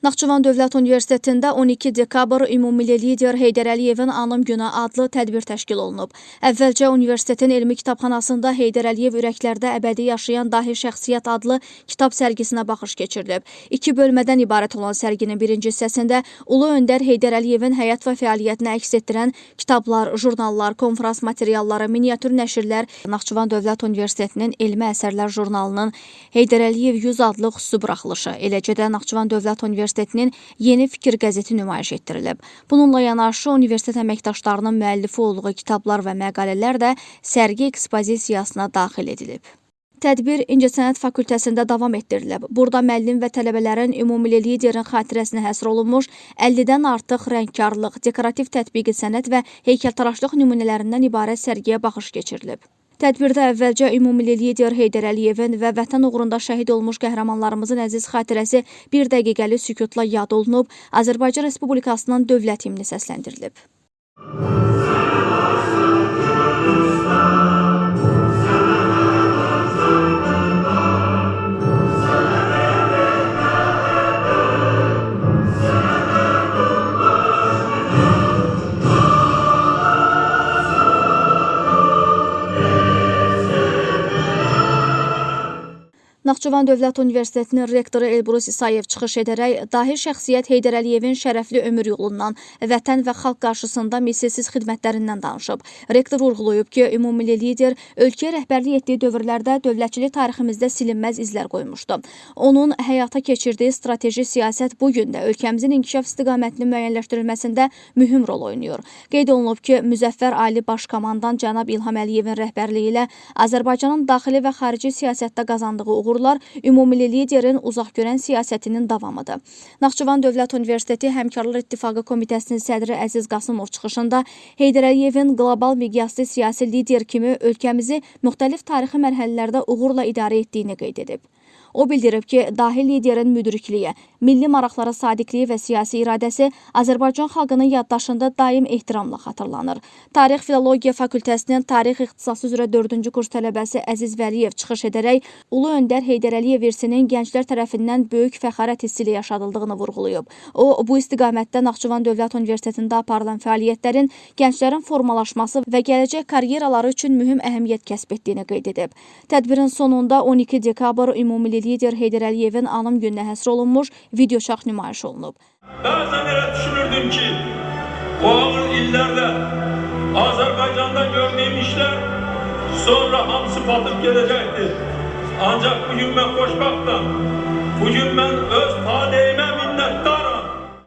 Naxçıvan Dövlət Universitetində 12 dekabr ümumilli lider Heydər Əliyevin Anım Günü adlı tədbir təşkil olunub. Əvvəlcə universitetin elmi kitabxanasında Heydər Əliyev ürəklərdə əbədi yaşayan dahi şəxsiyyət adlı kitab sərgisinə baxış keçirilib. 2 bölmədən ibarət olan sərginin birinci hissəsində Ulu Öndər Heydər Əliyevin həyat və fəaliyyətini əks etdirən kitablar, jurnallar, konfrans materialları, miniatür nəşrlər, Naxçıvan Dövlət Universitetinin Elmi Əsərlər jurnalının Heydər Əliyev 100 adlı xüsusi buraxılışı, eləcə də Naxçıvan Dövlət Universitetinin Yeni Fikir qəzeti nümayiş etdirilib. Bununla yanaşı universitet əməkdaşlarının müəllifi olduğu kitablar və məqalələr də sərgi ekspozisiyasına daxil edilib. Tədbir İncəsənət Fakültəsində davam etdirilib. Burada müəllim və tələbələrin ümumilli liderin xatirəsinə həsr olunmuş 50-dən artıq rəngkarlıq, dekorativ tətbiqi sənət və heykəltaraşlıq nümunələrindən ibarət sərgiyə baxış keçirilib. Tədbirdə əvvəlcə ümumilli lider Heydər Əliyevin və vətən uğrunda şəhid olmuş qəhrəmanlarımızın əziz xatirəsi bir dəqiqəli sükutla yad olunub, Azərbaycan Respublikasının dövlət himni səsləndirilib. Naxçıvan Dövlət Universitetinin rektoru Elbrus İsayev çıxış edərək, dahi şəxsiyyət Heydər Əliyevin şərəfli ömür yolundan, vətən və xalq qarşısında misilsiz xidmətlərindən danışıb. Rektor vurğulayıb ki, ümumilli lider ölkəyə rəhbərlik etdiyi dövrlərdə dövlətçilik tariximizdə silinməz izlər qoymuşdu. Onun həyata keçirdiyi strateji siyasət bugün də ölkəmizin inkişaf istiqamətinin müəyyənləşdirilməsində mühüm rol oynayır. Qeyd olunub ki, Müzəffər Ali Baş Komandan cənab İlham Əliyevin rəhbərliyi ilə Azərbaycanın daxili və xarici siyasətdə qazandığı uğurlar ümumilli liderin uzaqgörən siyasətinin davamıdır. Naxçıvan Dövlət Universiteti Həmkarlar İttifaqı Komitəsinin sədri Əziz Qasımov çıxışında Heydər Əliyevin qlobal miqyaslı siyasi lider kimi ölkəmizi müxtəlif tarixi mərhələlərdə uğurla idarə etdiyini qeyd edib. O bildirib ki, dahi liderin müdrikliyi, milli maraqlara sadiqliyi və siyasi iradəsi Azərbaycan xalqının yaddaşında daim ehtiramla xatırlanır. Tarix Filologiya Fakültəsinin tarix ixtisası üzrə 4-cü kurs tələbəsi Əziz Vəliyev çıxış edərək, Ulu Öndər Heydər Əliyev irsinin gənclər tərəfindən böyük fəxarət hissi ilə yaşadıldığını vurğulayıb. O, bu istiqamətdə Naxçıvan Dövlət Universitetində aparılan fəaliyyətlərin gənclərin formalaşması və gələcək karyeraları üçün mühüm əhəmiyyət kəsb etdiyini qeyd edib. Tədbirin sonunda 12 dekabr ümumilli lider Heydər Əliyevin Anım Gününə həsr olunmuş videoçarx nümayiş olunub. Bəzən elə düşünürdüm ki, o ağır illərdə Azərbaycanda gördüyüm işlər sonra hamısı batıb gedəcəkdir. Ancaq bugün mən xoşbəxtəm. Bugün mən öz taleyimə